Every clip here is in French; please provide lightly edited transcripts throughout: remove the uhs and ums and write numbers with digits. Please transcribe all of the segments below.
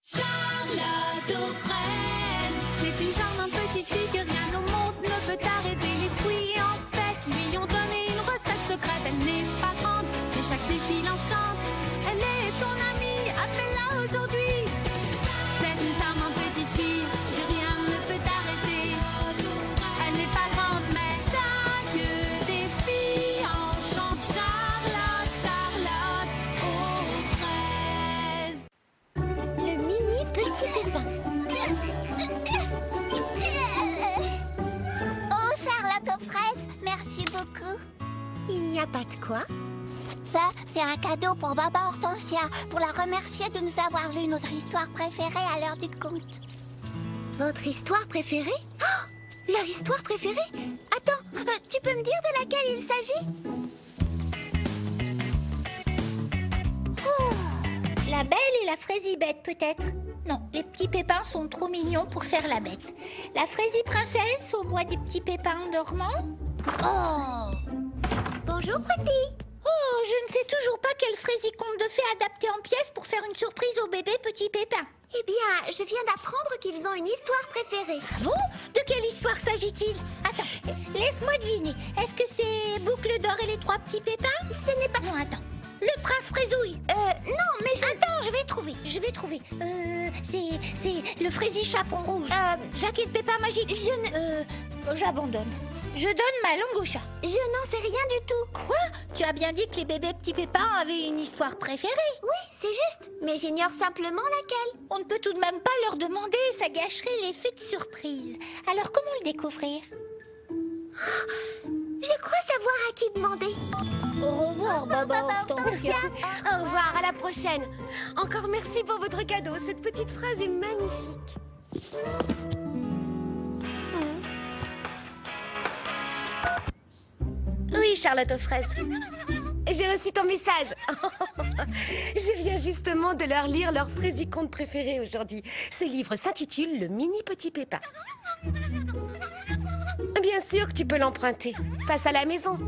Charlotte aux fraises. C'est une charmante petite fille que rien au monde ne peut arrêter. Les fruits en fait lui ont donné une recette secrète. Elle n'est pas grande, mais chaque défi l'enchante. Elle est ton amie, appelle-la aujourd'hui. C'est une charmante petite fille que rien ne peut arrêter. Elle n'est pas grande, mais chaque défi enchante. Charlotte, Charlotte aux fraises. Le mini petit pépin. Oh, Charlotte aux fraises, merci beaucoup. Il n'y a pas de quoi. Ça, c'est un cadeau pour Baba Hortensia, pour la remercier de nous avoir lu notre histoire préférée à l'heure du conte. Votre histoire préférée? Oh, leur histoire préférée? Attends, tu peux me dire de laquelle il s'agit? La belle et la fraisie bête, peut-être. Non, les petits pépins sont trop mignons pour faire la bête. La fraisie princesse au bois des petits pépins en dormant. Oh! Bonjour, Pretty. Oh, je ne sais toujours pas quelle fraisie conte de fées adapter en pièces pour faire une surprise au bébé petit pépin. Eh bien, je viens d'apprendre qu'ils ont une histoire préférée. Ah bon? De quelle histoire s'agit-il? Attends, laisse-moi deviner. Est-ce que c'est Boucle d'or et les trois petits pépins? Ce n'est pas... Non, attends. Le prince Fraisouille. Non, mais je... Attends, je vais trouver. C'est le fraisi chapon rouge. Jacques et le pépin magique. J'abandonne. Je donne ma langue au chat. Je n'en sais rien du tout. Quoi? Tu as bien dit que les bébés petits pépins avaient une histoire préférée. Oui, c'est juste, mais j'ignore simplement laquelle. On ne peut tout de même pas leur demander, ça gâcherait l'effet de surprise. Alors comment le découvrir? Je crois savoir à qui demander. Au revoir, Baba Hortensia. Au revoir, à la prochaine. Encore merci pour votre cadeau. Cette petite phrase est magnifique. Oui, Charlotte aux fraises. J'ai reçu ton message. Je viens justement de leur lire leur fraisie conte préféré aujourd'hui. Ce livre s'intitule Le mini petit pépin. Bien sûr que tu peux l'emprunter. Passe à la maison.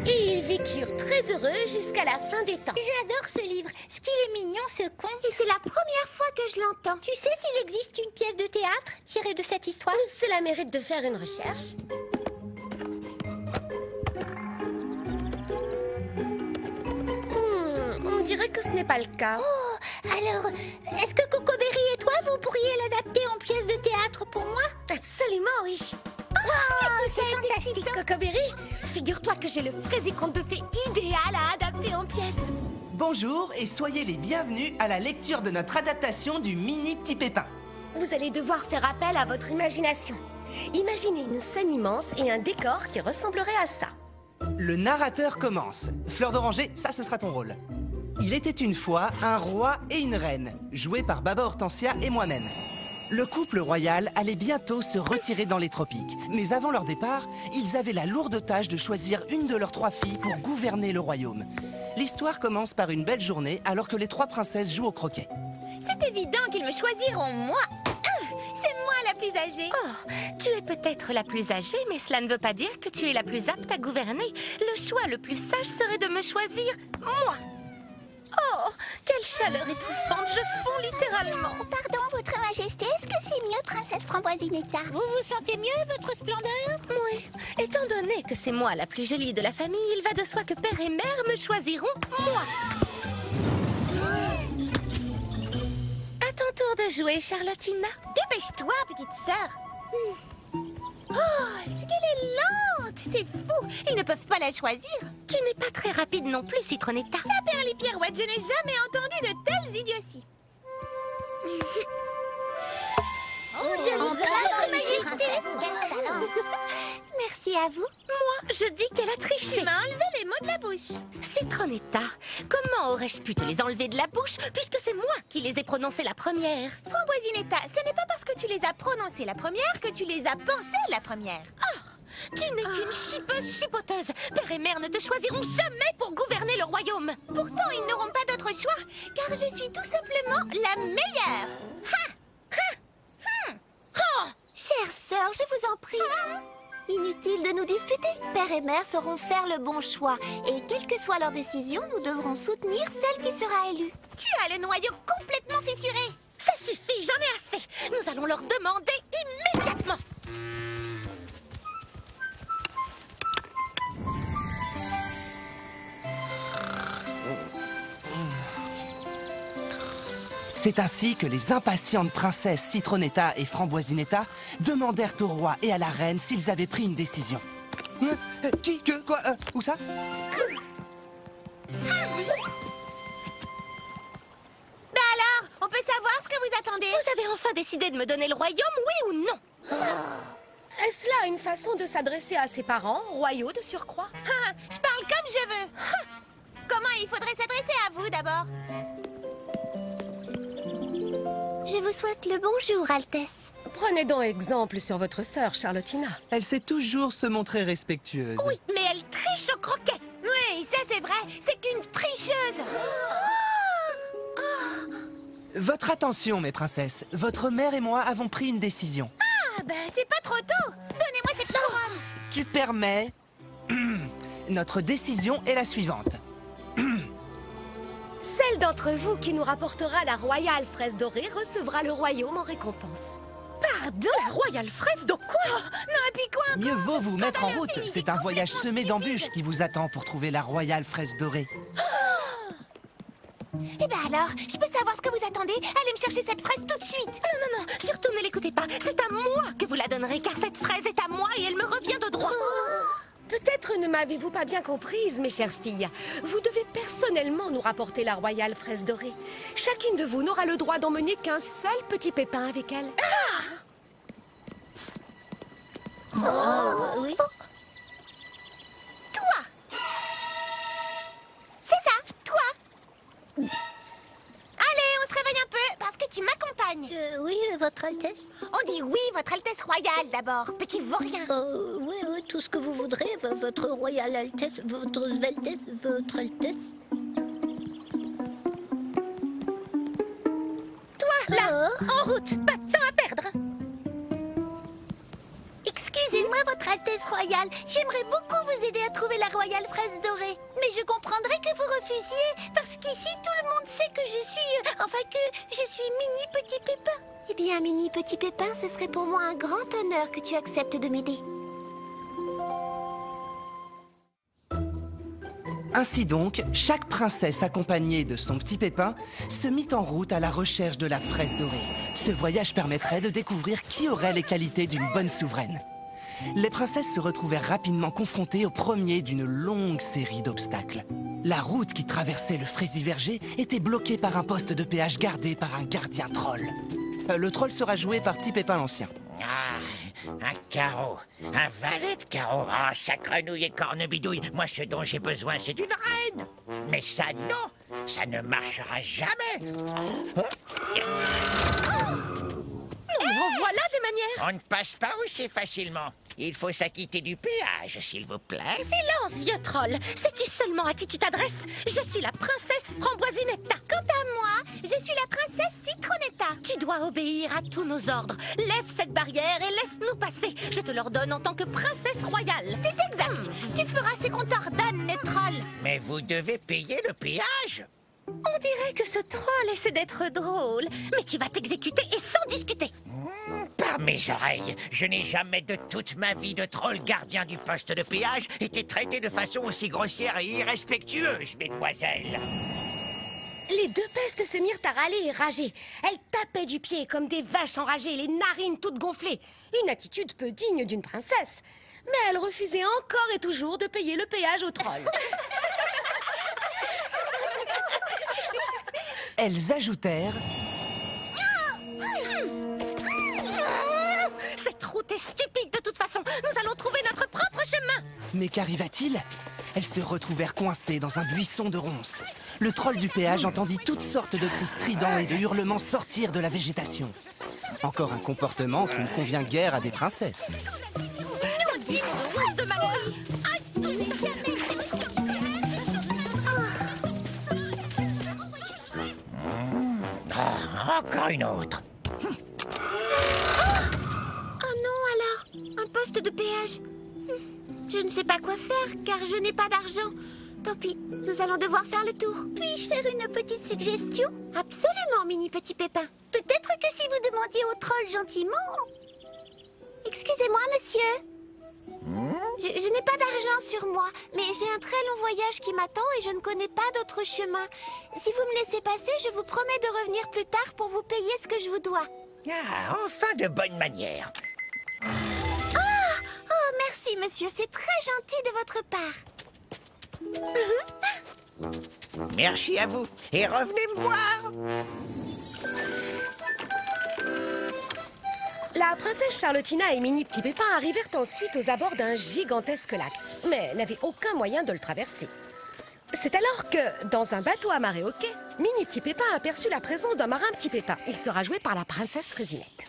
Et ils vécurent très heureux jusqu'à la fin des temps. J'adore ce livre. Ce qu'il est mignon, ce conte. Et c'est la première fois que je l'entends. Tu sais s'il existe une pièce de théâtre tirée de cette histoire? Cela mérite de faire une recherche. On dirait que ce n'est pas le cas. Oh, alors, est-ce que Cocoberry et toi, vous pourriez l'adapter en pièce de théâtre pour moi? Absolument, oui. C'est fantastique. Cocoberry, figure-toi que j'ai le fraisier conte de fées idéal à adapter en pièces. Bonjour et soyez les bienvenus à la lecture de notre adaptation du mini petit pépin. Vous allez devoir faire appel à votre imagination. Imaginez une scène immense et un décor qui ressemblerait à ça. Le narrateur commence. Fleur d'oranger, ça ce sera ton rôle. Il était une fois un roi et une reine, joués par Baba Hortensia et moi-même. Le couple royal allait bientôt se retirer dans les tropiques. Mais avant leur départ, ils avaient la lourde tâche de choisir une de leurs trois filles pour gouverner le royaume. L'histoire commence par une belle journée alors que les trois princesses jouent au croquet. C'est évident qu'ils me choisiront moi. C'est moi la plus âgée. Oh, tu es peut-être la plus âgée, mais cela ne veut pas dire que tu es la plus apte à gouverner. Le choix le plus sage serait de me choisir, moi. Oh, quelle chaleur étouffante, je fonds littéralement. Pardon, Votre Majesté, est-ce que c'est mieux, Princesse Framboisinetta? Vous vous sentez mieux, votre splendeur? Oui, étant donné que c'est moi la plus jolie de la famille, il va de soi que père et mère me choisiront, moi. À ton tour de jouer, Charlottina. Dépêche-toi, petite sœur. Oh, c'est qu'elle est lente. C'est fou. Ils ne peuvent pas la choisir. Tu n'es pas très rapide non plus, Citronetta. Ça perd les pirouettes. Je n'ai jamais entendu de telles idioties. Votre Majesté. Merci à vous. Moi, je dis qu'elle a Tu triché. m'as enlevé les mots de la bouche. Citronetta, comment aurais-je pu te les enlever de la bouche puisque c'est moi qui les ai prononcés la première? Framboisinetta, ce n'est pas parce que tu les as prononcées la première que tu les as pensées la première. Tu n'es qu'une chipeuse chipoteuse. Père et mère ne te choisiront jamais pour gouverner le royaume. Pourtant, ils n'auront pas d'autre choix, car je suis tout simplement la meilleure. Ha! Ha! Oh! Chère sœur, je vous en prie. Inutile de nous disputer. Père et mère sauront faire le bon choix. Et quelle que soit leur décision, nous devrons soutenir celle qui sera élue. Tu as le noyau complètement fissuré. Ça suffit, j'en ai assez. Nous allons leur demander immédiatement. C'est ainsi que les impatientes princesses Citronetta et Framboisinetta demandèrent au roi et à la reine s'ils avaient pris une décision. Qui? Que? Quoi? Où ça? Ben alors, on peut savoir ce que vous attendez? Vous avez enfin décidé de me donner le royaume, oui ou non? Est-ce là une façon de s'adresser à ses parents, royaux de surcroît? Je parle comme je veux. Comment il faudrait s'adresser à vous d'abord? Je vous souhaite le bonjour, Altesse. Prenez donc exemple sur votre sœur, Charlottina. Elle sait toujours se montrer respectueuse. Oui, mais elle triche au croquet. Oui, ça c'est vrai, c'est qu'une tricheuse. Votre attention, mes princesses. Votre mère et moi avons pris une décision. Ah ben c'est pas trop tôt. Donnez-moi cette couronne. Tu permets? Notre décision est la suivante. Celle d'entre vous qui nous rapportera la royale fraise dorée recevra le royaume en récompense. Pardon? La royale fraise de quoi? Non, et puis quoi? Mieux vaut vous mettre en route. C'est un voyage semé d'embûches qui vous attend pour trouver la royale fraise dorée. Eh ben alors, je peux savoir ce que vous attendez? Allez me chercher cette fraise tout de suite. Non, non, non, surtout ne l'écoutez pas. C'est à moi que vous la donnerez, car cette fraise est à moi et elle me revient de droit. Peut-être ne m'avez-vous pas bien comprise, mes chères filles. Vous devez personnellement nous rapporter la royale fraise dorée. Chacune de vous n'aura le droit d'emmener qu'un seul petit pépin avec elle. Oui. Toi! C'est ça, toi! Allez, on se réveille un peu, parce que tu m'accompagnes. Oui, Votre Altesse. On dit oui, votre Altesse royale d'abord, petit vaurien. Oui, oui, tout ce que vous voudrez, Votre Royale Altesse, Votre Altesse, Votre Altesse. Toi, là, en route, pas de temps à perdre. Excusez-moi, Votre Altesse royale. J'aimerais beaucoup vous aider à trouver la royale fraise dorée. Mais je comprendrais que vous refusiez, parce qu'ici, tout le monde sait que je suis... enfin, que je suis Mini Petit Pépin. Eh bien, Mini Petit Pépin, ce serait pour moi un grand honneur que tu acceptes de m'aider. Ainsi donc, chaque princesse accompagnée de son petit pépin se mit en route à la recherche de la fraise dorée. Ce voyage permettrait de découvrir qui aurait les qualités d'une bonne souveraine. Les princesses se retrouvèrent rapidement confrontées au premier d'une longue série d'obstacles. La route qui traversait le fraisiverger était bloquée par un poste de péage gardé par un gardien troll. Le troll sera joué par Petit Pépin l'Ancien. Ah, un carreau, un valet de carreau. Ah, sacrenouille et cornebidouille. Moi, ce dont j'ai besoin, c'est d'une reine. Mais ça, non, ça ne marchera jamais. En voilà des manières. On ne passe pas aussi facilement. Il faut s'acquitter du péage, s'il vous plaît. Silence, vieux troll. Sais-tu seulement à qui tu t'adresses? Je suis la princesse Framboisinetta. Quant à moi, je suis la princesse Citronetta. Tu dois obéir à tous nos ordres. Lève cette barrière et laisse-nous passer. Je te l'ordonne en tant que princesse royale. C'est exact. Tu feras ce qu'on t'ordonne, le troll. Mais vous devez payer le péage. On dirait que ce troll essaie d'être drôle. Mais tu vas t'exécuter et sans discuter. Par mes oreilles, je n'ai jamais de toute ma vie de troll gardien du poste de péage été traité de façon aussi grossière et irrespectueuse, mesdemoiselles. Les deux pestes se mirent à râler et rager. Elles tapaient du pied comme des vaches enragées, les narines toutes gonflées. Une attitude peu digne d'une princesse. Mais elles refusaient encore et toujours de payer le péage au troll. Elles ajoutèrent... Cette route est stupide de toute façon. Nous allons trouver notre propre chemin. Mais qu'arriva-t-il? Elles se retrouvèrent coincées dans un buisson de ronces. Le troll du péage entendit toutes sortes de cris stridents et de hurlements sortir de la végétation. Encore un comportement qui ne convient guère à des princesses. Cette ville de rose de malheur. Ah, encore une autre. Oh non, alors, un poste de péage. Je ne sais pas quoi faire, car je n'ai pas d'argent. Tant pis, nous allons devoir faire le tour. Puis-je faire une petite suggestion? Absolument, mini petit pépin. Peut-être que si vous demandiez au troll gentiment... Excusez-moi, monsieur. Je n'ai pas d'argent sur moi, mais j'ai un très long voyage qui m'attend et je ne connais pas d'autre chemin. Si vous me laissez passer, je vous promets de revenir plus tard pour vous payer ce que je vous dois. Ah, enfin de bonne manière. Oh, merci, monsieur. C'est très gentil de votre part. Merci à vous. Et revenez me voir. La princesse Charlotina et Mini Petit Pépin arrivèrent ensuite aux abords d'un gigantesque lac, mais n'avaient aucun moyen de le traverser. C'est alors que, dans un bateau amarré au quai, Mini Petit Pépin aperçut la présence d'un marin Petit Pépin. Il sera joué par la princesse Fraisinette.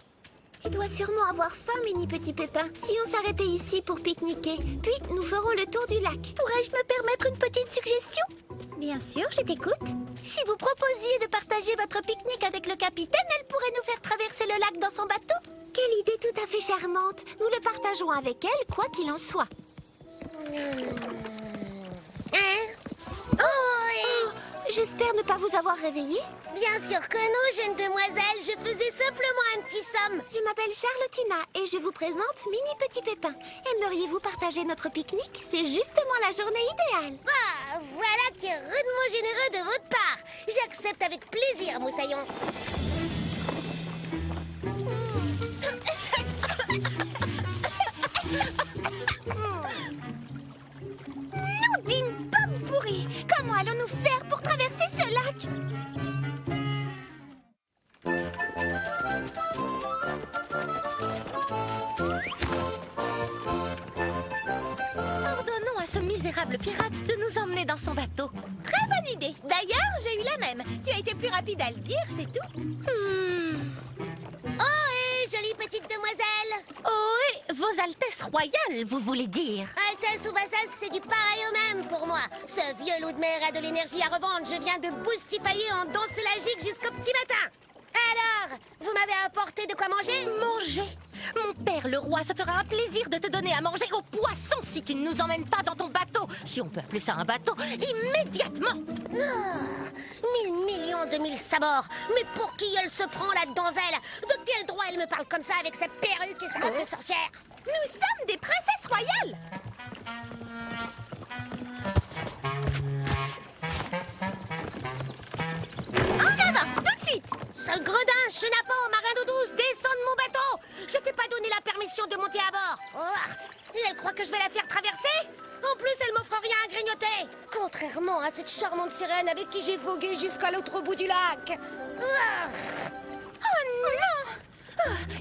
Tu dois sûrement avoir faim, mini petit pépin. Si on s'arrêtait ici pour pique-niquer, puis nous ferons le tour du lac. Pourrais-je me permettre une petite suggestion? Bien sûr, je t'écoute. Si vous proposiez de partager votre pique-nique avec le capitaine, elle pourrait nous faire traverser le lac dans son bateau. Quelle idée tout à fait charmante. Nous le partageons avec elle, quoi qu'il en soit. J'espère ne pas vous avoir réveillé. Bien sûr que non, jeune demoiselle. Je faisais simplement un petit somme. Je m'appelle Charlotina et je vous présente Mini Petit Pépin. Aimeriez-vous partager notre pique-nique? C'est justement la journée idéale. Ah, voilà qui est rudement généreux de votre part. J'accepte avec plaisir, Moussaillon. Non d'une pomme pourrie. Comment allons-nous faire pour traverser ce lac? Ordonnons à ce misérable pirate de nous emmener dans son bateau. Très bonne idée. D'ailleurs, j'ai eu la même. Tu as été plus rapide à le dire, c'est tout. Oh, hé, jolie petite demoiselle. Oh, et vos altesses royales, vous voulez dire? Altesse ou bassesse, c'est du pareil au même pour moi. Ce vieux loup de mer a de l'énergie à revendre. Je viens de boustifailler en danse lagique jusqu'au petit matin. Alors, vous m'avez apporté de quoi manger? Manger? Mon père, le roi, se fera un plaisir de te donner à manger aux poissons si tu ne nous emmènes pas dans ton bateau. Si on peut appeler ça un bateau, immédiatement. 1000 millions de mille sabords. Mais pour qui elle se prend, la donzelle? De quel droit elle me parle comme ça avec sa perruque et sa robe de sorcière? Nous sommes des princesses royales. En avant, tout de suite. Sale gredin, chenapan, marin d'eau douce, descends de mon bateau. Je t'ai pas donné la permission de monter à bord. Et elle croit que je vais la faire traverser? En plus, elle m'offre rien à grignoter. Contrairement à cette charmante sirène avec qui j'ai vogué jusqu'à l'autre bout du lac. Oh non!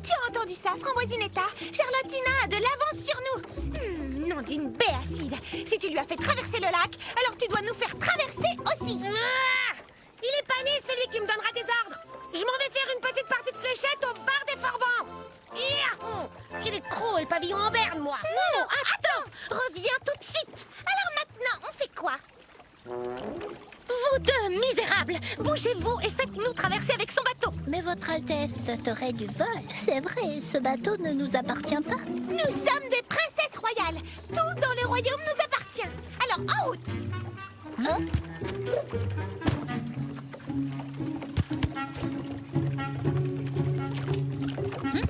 Tu as entendu ça, Framboisinetta? Charlotina a de l'avance sur nous. Nom d'une baie acide. Si tu lui as fait traverser le lac, alors tu dois nous faire traverser aussi. Il est pas né, celui qui me donnera des ordres. Je m'en vais faire une petite partie de fléchette au bar des Forbans. J'ai les crocs et le pavillon en berne, moi. Non, attends! Reviens tout de suite! Alors maintenant, on fait quoi? Vous deux, misérables! Bougez-vous et faites-nous traverser avec son bateau! Mais votre Altesse ferait du vol. C'est vrai, ce bateau ne nous appartient pas. Nous sommes des princesses royales. Tout dans le royaume nous appartient. Alors, en route!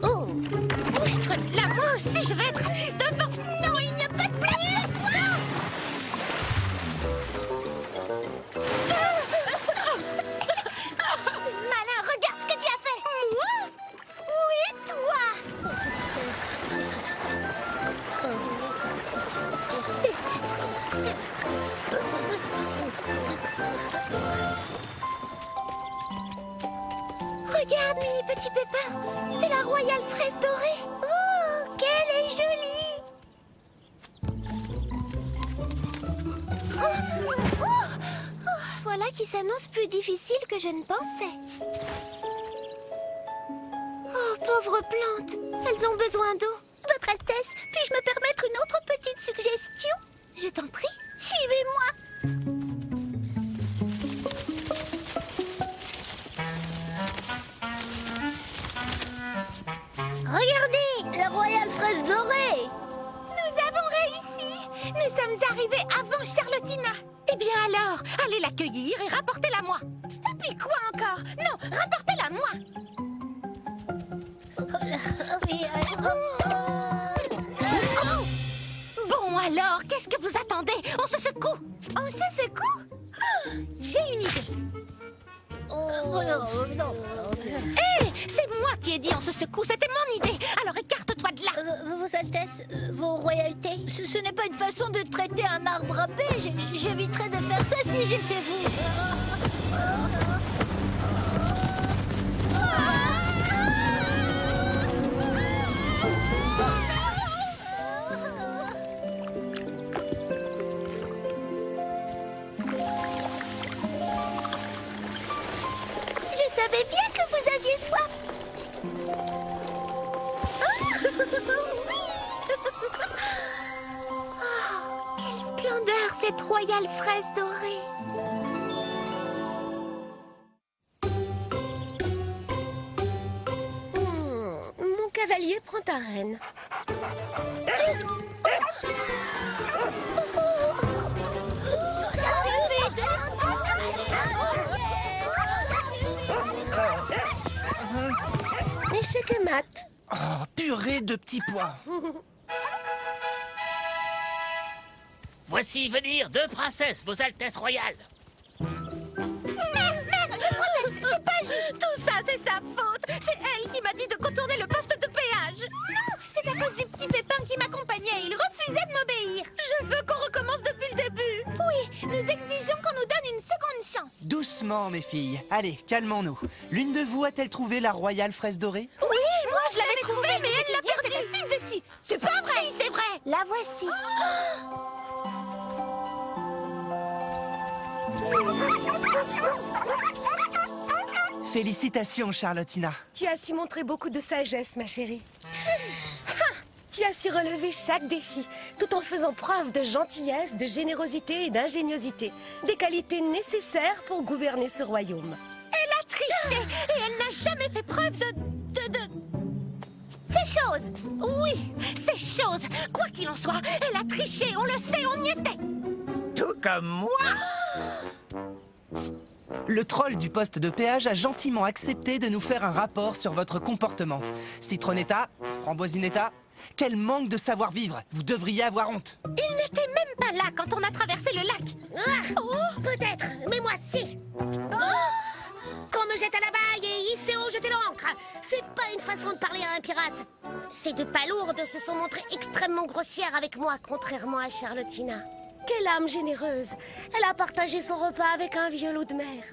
Oh! Bouge-toi de là, moi aussi je vais être assise devant! Non, il n'y a pas de place pour toi! C'est malin, regarde ce que tu as fait! Moi? Oui, toi! Regarde, mini petit pépin, c'est la royale fraise dorée. Oh, qu'elle est jolie! Voilà qui s'annonce plus difficile que je ne pensais. Oh, pauvres plantes, elles ont besoin d'eau. Votre Altesse, puis-je me permettre une autre petite suggestion? Je t'en prie, suivez-moi. Regardez, la royale fraise dorée. Nous avons allez l'accueillir et rapportez-la moi. Et puis quoi encore? Non, rapportez-la moi. Bon alors, qu'est-ce que vous attendez? On se secoue. On se secoue? J'ai une idée. Hé, c'est moi qui ai dit on se secoue, c'était mon idée. Alors écarte-toi de là. Vos Altesses, vos royautés, ce n'est pas une façon de traiter un arbre à paix. J'éviterais de faire ça si j'étais vous. Je savais bien que vous aviez soif. Oh, quelle splendeur, cette royale fraise dorée. Mon cavalier prend ta reine. Échec et mat. Oh, purée de petits pois. Voici venir deux princesses, vos Altesses royales. C'est pas juste. Tout ça, c'est sa faute. C'est elle qui m'a dit de contourner le poste de péage. Non, c'est à cause du petit Pépin qui m'accompagnait. Il refusait de m'obéir. Je veux qu'on recommence depuis le début. Oui, nous exigeons qu'on nous donne une seconde chance. Doucement, mes filles. Allez, calmons-nous. L'une de vous a-t-elle trouvé la royale fraise dorée? Oui, moi je l'avais trouvée, mais elle l'a perdue. Elle s'est assise dessus. C'est pas vrai. Oui, c'est vrai. La voici. Félicitations, Charlottina. Tu as su montrer beaucoup de sagesse, ma chérie. Tu as su relever chaque défi, tout en faisant preuve de gentillesse, de générosité et d'ingéniosité. Des qualités nécessaires pour gouverner ce royaume. Elle a triché et elle n'a jamais fait preuve de... C'est chose. Oui, c'est chose. Quoi qu'il en soit, elle a triché, on le sait, on y était. Tout comme moi. Le troll du poste de péage a gentiment accepté de nous faire un rapport sur votre comportement. Citronetta, Framboisinetta, quel manque de savoir-vivre. Vous devriez avoir honte. Il n'était même pas là quand on a traversé le lac. Peut-être, mais moi si. Qu'on me jette à la baille et hisser au jeter l'ancre. C'est pas une façon de parler à un pirate. Ces deux palourdes se sont montrées extrêmement grossières avec moi, contrairement à Charlottina. Quelle âme généreuse. Elle a partagé son repas avec un vieux loup de mer.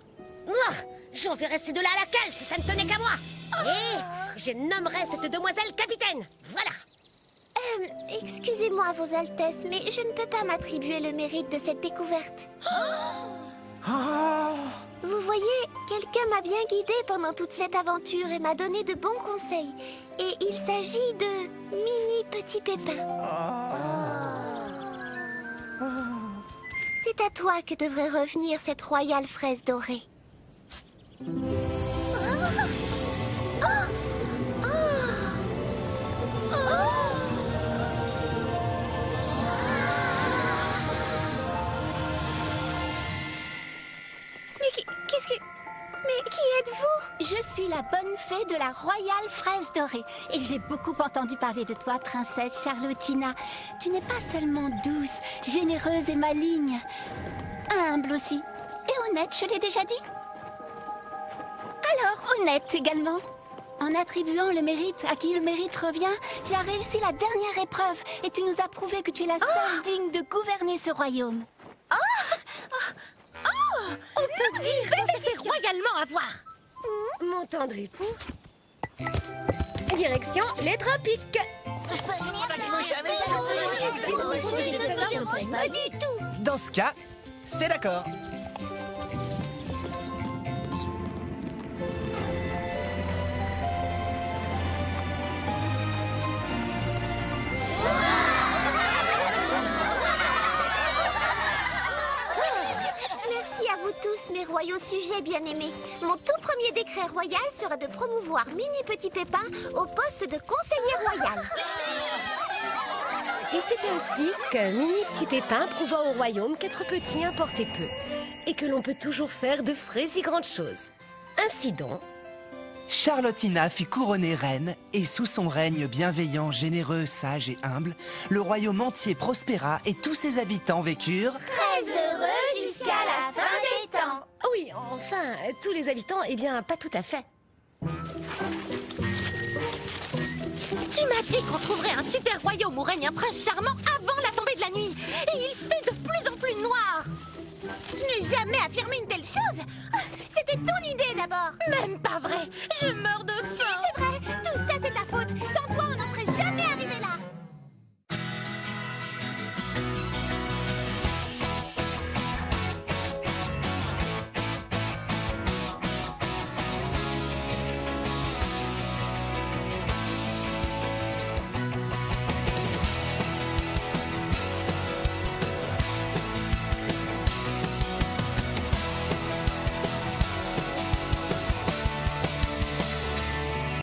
J'enverrai ces deux-là à la cale si ça ne tenait qu'à moi. Et je nommerai cette demoiselle capitaine. Voilà. Excusez-moi, Vos Altesses, mais je ne peux pas m'attribuer le mérite de cette découverte. Vous voyez, quelqu'un m'a bien guidée pendant toute cette aventure et m'a donné de bons conseils. Et il s'agit de Mini Petit Pépin. C'est à toi que devrait revenir cette royale fraise dorée. Mais qui êtes-vous? Je suis la bonne fée de la royale fraise dorée. Et j'ai beaucoup entendu parler de toi, princesse Charlottina. Tu n'es pas seulement douce, généreuse et maligne. Humble aussi. Et honnête, je l'ai déjà dit. Alors, honnête également. En attribuant le mérite à qui le mérite revient, tu as réussi la dernière épreuve et tu nous as prouvé que tu es la seule digne de gouverner ce royaume. On peut dire qu'on s'est fait royalement avoir. Mon tendre époux. Direction les tropiques. Pas du tout. Dans ce cas, c'est d'accord. Merci à vous tous, mes royaux sujets bien-aimés. Mon tout premier décret royal sera de promouvoir Mini Petit Pépin au poste de conseiller royal. Et c'est ainsi que Mini Petit Pépin prouva au royaume qu'être petit importait peu. et que l'on peut toujours faire de vraies et grandes choses. Ainsi donc, Charlottina fut couronnée reine, et sous son règne bienveillant, généreux, sage et humble, le royaume entier prospéra et tous ses habitants vécurent... Très heureux jusqu'à la fin des temps. oui, enfin, tous les habitants, eh bien, pas tout à fait. Tu m'as dit qu'on trouverait un super royaume où règne un prince charmant avant la tombée de la nuit. Et il fait de plus en plus noir. Je n'ai jamais affirmé une telle chose. C'était ton idée d'abord. Même pas vrai. Je meurs